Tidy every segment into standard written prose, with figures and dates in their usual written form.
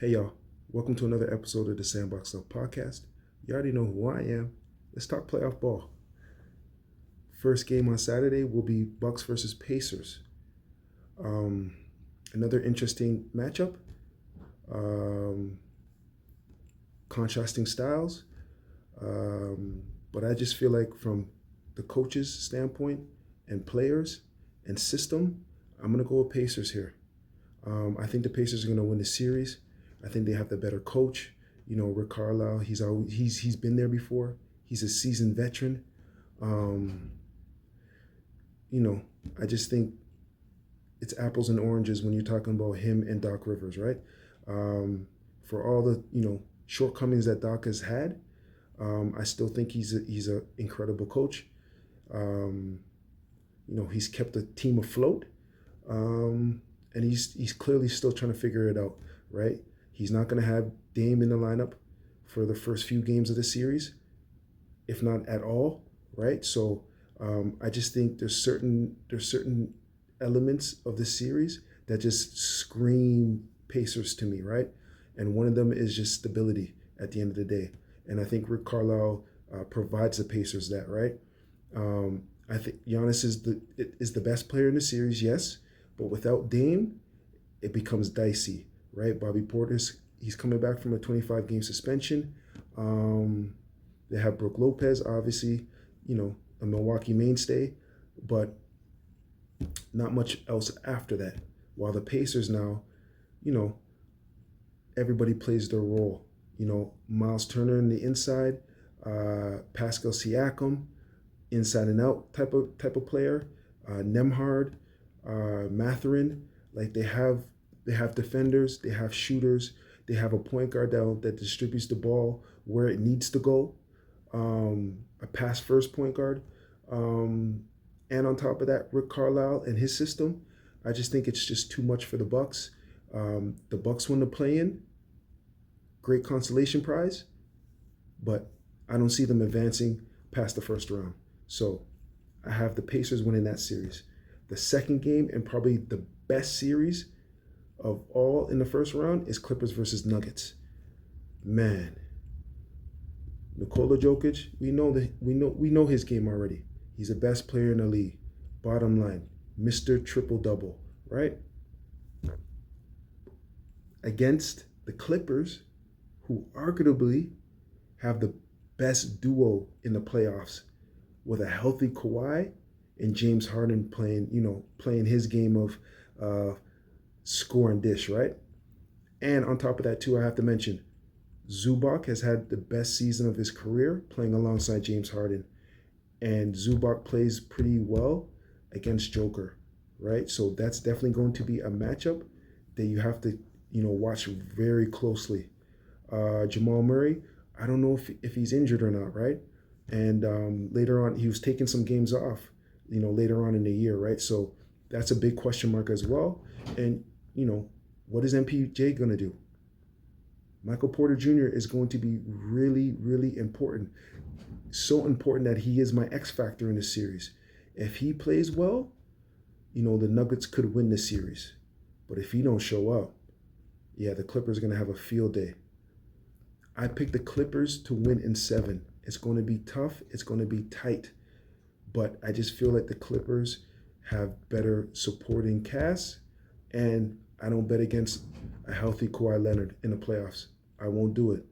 Hey y'all, welcome to another episode of the Sandbox Love Podcast. You already know who I am. Let's talk playoff ball. First game on Saturday will be Bucks versus Pacers. Another interesting matchup. Um, Contrasting styles. But I just feel like from the coaches' standpoint and players and system, I'm going to go with Pacers here. I think the Pacers are going to win the series. I think they have the better coach. You know, Rick Carlisle, he's been there before. He's a seasoned veteran. Um, I just think it's apples and oranges when you're talking about him and Doc Rivers, right? For all the shortcomings that Doc has had, I still think he's an incredible coach. He's kept the team afloat, and he's clearly still trying to figure it out, right? He's not going to have Dame in the lineup for the first few games of the series, if not at all, right? So I just think there's certain elements of the series that just scream Pacers to me, right? And one of them is just stability at the end of the day. And I think Rick Carlisle provides the Pacers that, right? I think Giannis is the best player in the series, yes, but without Dame, it becomes dicey, right? Bobby Portis, he's coming back from a 25-game suspension. They have Brook Lopez, obviously, a Milwaukee mainstay, but not much else after that. While the Pacers now, everybody plays their role. Miles Turner in the inside, Pascal Siakam, inside and out type of player, Nemhard, Mathurin. Like they have defenders, they have shooters, they have a point guard that distributes the ball where it needs to go, a pass first point guard, and on top of that, Rick Carlisle and his system. I just think it's just too much for the Bucks. The Bucks won the play-in, great consolation prize, but I don't see them advancing past the first round. So I have the Pacers winning that series. The second game, and probably the best series of all in the first round, is Clippers versus Nuggets. Man, Nikola Jokic, we know his game already. He's the best player in the league. Bottom line, Mr. Triple-Double, right? Against the Clippers, who arguably have the best duo in the playoffs, with a healthy Kawhi and James Harden playing his game of score and dish, right? And on top of that, too, I have to mention, Zubac has had the best season of his career playing alongside James Harden. And Zubac plays pretty well against Joker, right? So that's definitely going to be a matchup that you have to, watch very closely. Jamal Murray, I don't know if he's injured or not, right? And later on, he was taking some games off, later on in the year, right? So that's a big question mark as well. And, what is MPJ going to do? Michael Porter Jr. is going to be really, really important. So important that he is my X factor in the series. If he plays well, the Nuggets could win the series. But if he don't show up, yeah, the Clippers are going to have a field day. I picked the Clippers to win in 7. It's going to be tough. It's going to be tight. But I just feel like the Clippers have better supporting cast. And I don't bet against a healthy Kawhi Leonard in the playoffs. I won't do it.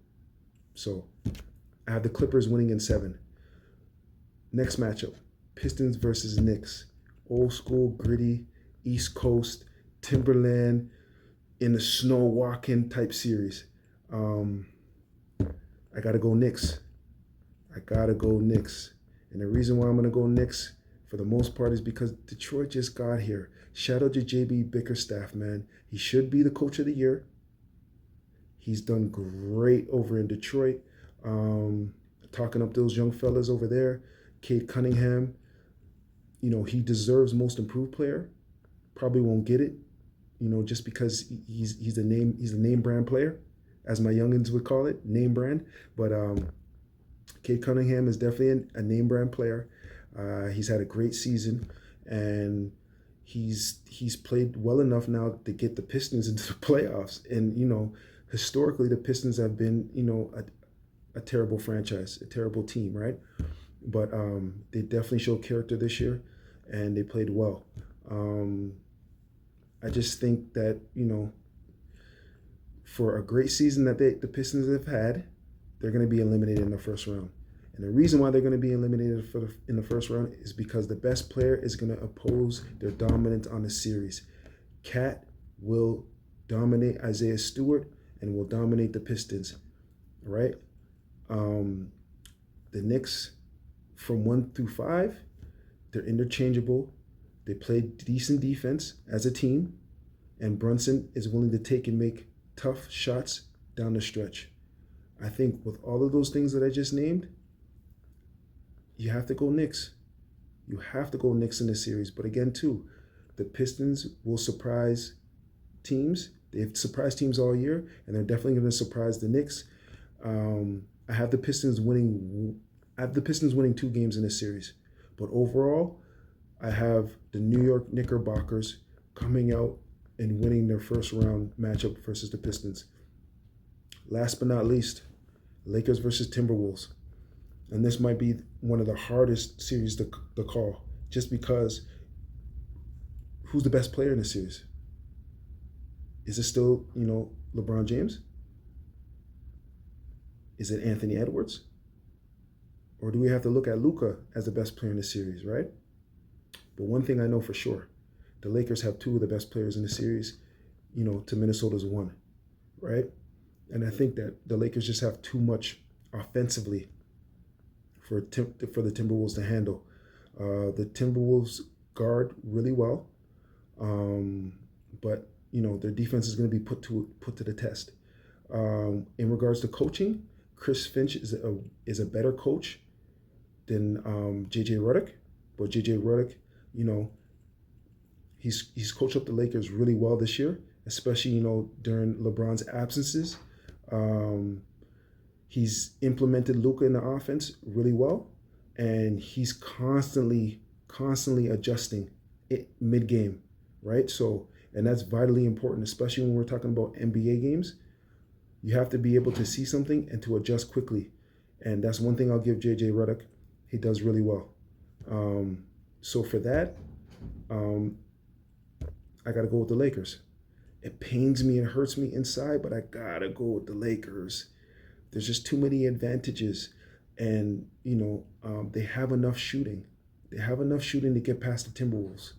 So I have the Clippers winning in 7. Next matchup, Pistons versus Knicks. Old school, gritty, East Coast, Timberland, in the snow walking type series. I got to go Knicks. And the reason why I'm going to go Knicks for the most part is because Detroit just got here. Shout out to JB Bickerstaff, man. He should be the coach of the year. He's done great over in Detroit. Talking up those young fellas over there. Cade Cunningham, he deserves most improved player. Probably won't get it, just because he's a name brand player, as my youngins would call it, name brand. But Cade Cunningham is definitely a name brand player. He's had a great season, and he's played well enough now to get the Pistons into the playoffs. And historically the Pistons have been, a terrible franchise, a terrible team, right? But they definitely showed character this year, and they played well. Um, I just think that, for a great season that the Pistons have had, they're going to be eliminated in the first round. And the reason why they're going to be eliminated in the first round is because the best player is going to oppose their dominance on the series. Cat will dominate Isaiah Stewart and will dominate the Pistons, right? The Knicks, from 1 through 5, they're interchangeable. They play decent defense as a team, and Brunson is willing to take and make tough shots down the stretch. I think with all of those things that I just named, you have to go Knicks. You have to go Knicks in this series. But again, too, the Pistons will surprise teams. They've surprised teams all year, and they're definitely going to surprise the Knicks. I have the Pistons winning. I have the Pistons winning 2 games in this series. But overall, I have the New York Knickerbockers coming out and winning their first round matchup versus the Pistons. Last but not least, Lakers versus Timberwolves. And this might be one of the hardest series to call, just because who's the best player in the series? Is it still, LeBron James? Is it Anthony Edwards? Or do we have to look at Luka as the best player in the series, right? But one thing I know for sure, the Lakers have 2 of the best players in the series, to Minnesota's 1, right? And I think that the Lakers just have too much offensively for the Timberwolves to handle. The Timberwolves guard really well, but their defense is going to be put to the test. In regards to coaching, Chris Finch is a better coach than JJ Redick, but JJ Redick, he's coached up the Lakers really well this year, especially during LeBron's absences. He's implemented Luka in the offense really well, and he's constantly adjusting it mid-game, right? So, and that's vitally important, especially when we're talking about NBA games. You have to be able to see something and to adjust quickly, and that's one thing I'll give JJ Redick. He does really well. So for that, I got to go with the Lakers. It pains me and hurts me inside, but I got to go with the Lakers. There's just too many advantages, and they have enough shooting. They have enough shooting to get past the Timberwolves.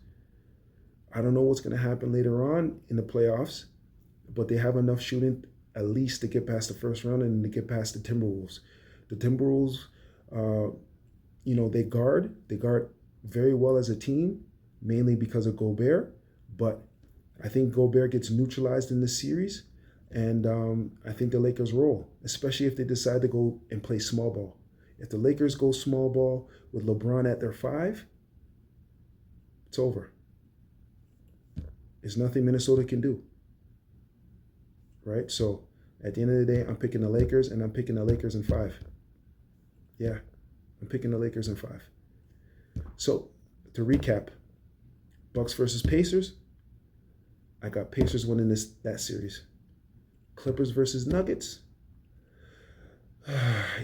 I don't know what's going to happen later on in the playoffs, but they have enough shooting at least to get past the first round and to get past the Timberwolves. The Timberwolves, they guard very well as a team, mainly because of Gobert, but I think Gobert gets neutralized in this series. And I think the Lakers roll, especially if they decide to go and play small ball. If the Lakers go small ball with LeBron at their 5, it's over. There's nothing Minnesota can do, right? So at the end of the day, I'm picking the Lakers, and I'm picking the Lakers in 5. Yeah, I'm picking the Lakers in 5. So to recap, Bucks versus Pacers. I got Pacers winning that series. Clippers versus Nuggets.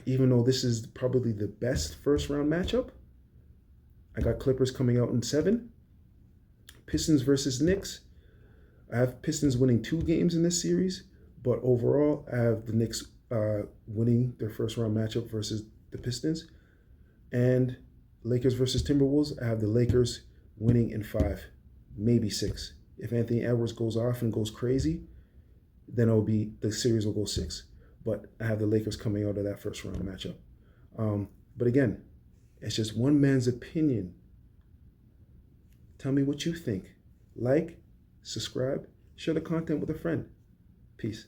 Even though this is probably the best first round matchup, I got Clippers coming out in 7. Pistons versus Knicks. I have Pistons winning 2 games in this series, but overall I have the Knicks winning their first round matchup versus the Pistons. And Lakers versus Timberwolves, I have the Lakers winning in 5, maybe 6. If Anthony Edwards goes off and goes crazy, then the series will go 6. But I have the Lakers coming out of that first round matchup. But again, it's just one man's opinion. Tell me what you think. Like, subscribe, share the content with a friend. Peace.